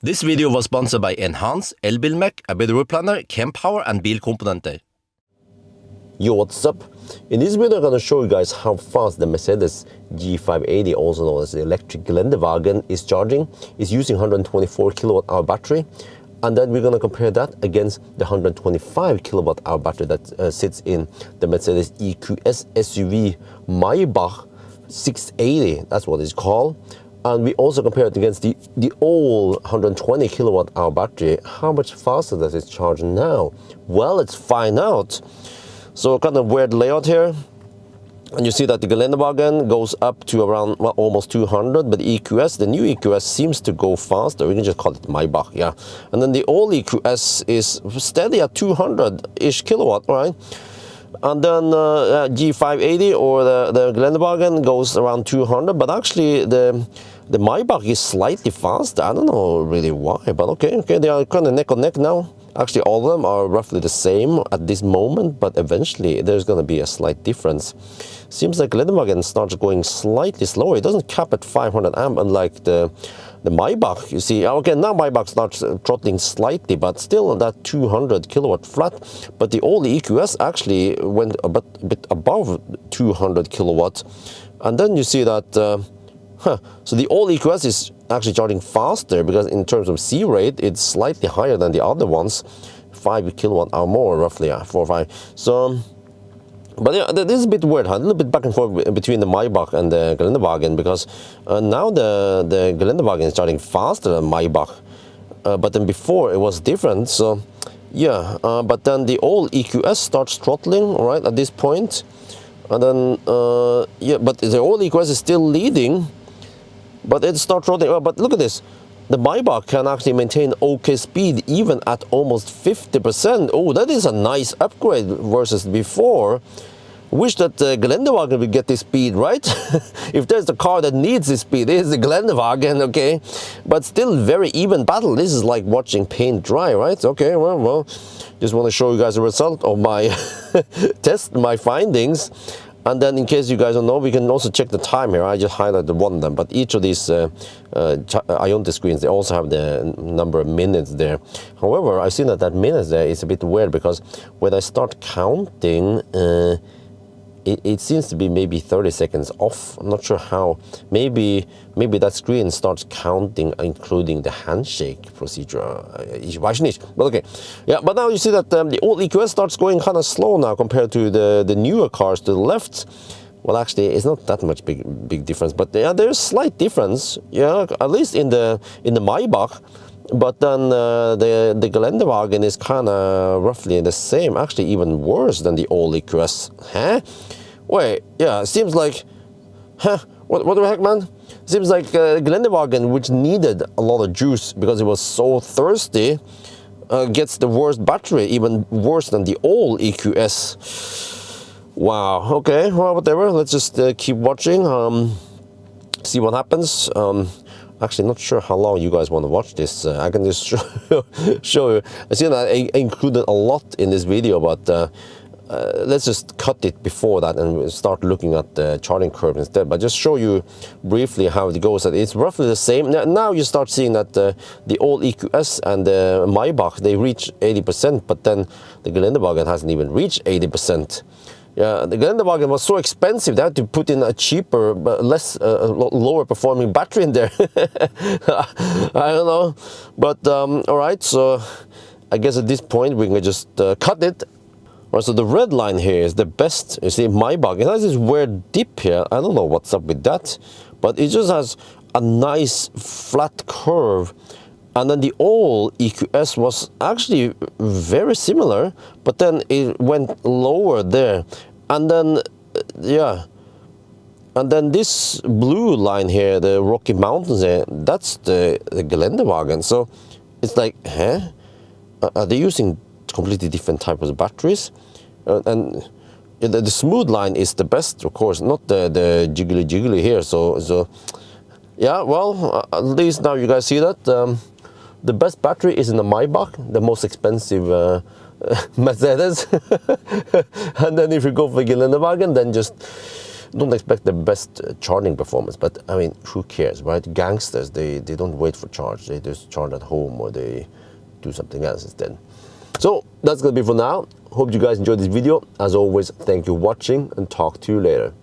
This video was sponsored by Enhance, Elbilmek, Ability Planner, Kempower and Bilkomponenter. Yo, what's up? In this video I'm going to show you guys how fast the Mercedes G580, also known as the electric Geländewagen, is charging. It's using 124 kilowatt hour battery, and then we're going to compare that against the 125 kilowatt hour battery that sits in the Mercedes EQS SUV Maybach 680, that's what it's called. And we also compare it against the old 120 kilowatt hour battery. How much faster does it charge now? Well, let's find out. So kind of weird layout here. And you see that the Geländewagen goes up to around, well, almost 200, but the EQS, the new EQS, seems to go faster. We can just call it Maybach, yeah. And then the old EQS is steady at 200-ish kilowatt, right? And then G580 or the Geländewagen goes around 200, but actually the Maybach is slightly faster. I don't know really why, but okay, they are kind of neck and neck now. Actually, all of them are roughly the same at this moment, but eventually there's going to be a slight difference. Seems like Geländewagen starts going slightly slower. It doesn't cap at 500 amp, unlike the Maybach. You see, okay, now Maybach starts throttling slightly, but still on that 200 kilowatt flat. But the old EQS actually went a bit above 200 kilowatt. And then you see that, so the old EQS is actually charging faster, because in terms of C rate, it's slightly higher than the other ones, 5 kilowatt hour more, roughly, yeah, 4 or 5. So, but yeah, this is a bit weird, huh? A little bit back and forth between the Maybach and the Geländewagen, because now the Geländewagen is charging faster than Maybach, but then before it was different. So yeah, but then the old EQS starts throttling right at this point, and then yeah, but the old EQS is still leading, but it starts throttling. Oh, but look at this. The Maybach can actually maintain okay speed even at almost 50%. Oh, that is a nice upgrade versus before. Wish that the Geländewagen would get this speed, right? If there's a car that needs this speed, it is the Geländewagen, okay? But still very even battle. This is like watching paint dry, right? Okay, well, just want to show you guys the result of my test, my findings. And then in case you guys don't know, we can also check the time here. I just highlighted one of them, but each of these Ioniq screens, they also have the number of minutes there. However, I've seen that minutes there is a bit weird, because when I start counting, it seems to be maybe 30 seconds off. I'm not sure how. Maybe that screen starts counting, including the handshake procedure. But okay, yeah. But now you see that the old EQS starts going kind of slow now compared to the newer cars to the left. Well, actually, it's not that much big difference, but yeah, there's slight difference. Yeah, at least in the Maybach. But then the Geländewagen is kind of roughly the same, actually even worse than the old EQS. Huh? Wait, yeah, it seems like, what the heck, man? Seems like Geländewagen, which needed a lot of juice because it was so thirsty, gets the worst battery, even worse than the old EQS. Wow, okay, well, whatever. Let's just keep watching, see what happens. Actually, not sure how long you guys want to watch this. I can just show you. I see that I included a lot in this video, but let's just cut it before that and start looking at the charging curve instead. But just show you briefly how it goes. It's roughly the same. Now you start seeing that the old EQS and the Maybach, they reach 80%, but then the Geländewagen hasn't even reached 80%. Yeah, the Geländewagen was so expensive, they had to put in a cheaper, but lower performing battery in there. I don't know. But, all right, so I guess at this point we can just cut it. All right, so the red line here is the best. You see, Maybach, it has this weird dip here. I don't know what's up with that, but it just has a nice flat curve. And then the old EQS was actually very similar, but then it went lower there. And then, yeah. And then this blue line here, the Rocky Mountains there, that's the Geländewagen. So it's like, huh? Are they using completely different types of batteries? And the smooth line is the best, of course, not the jiggly here. So yeah, well, at least now you guys see that. The best battery is in the Maybach, the most expensive Mercedes. And then if you go for Geländewagen, then just don't expect the best charging performance, but I mean, who cares, right? Gangsters, they don't wait for charge. They just charge at home or they do something else instead. So that's gonna be for now. Hope you guys enjoyed this video. As always, thank you for watching and talk to you later.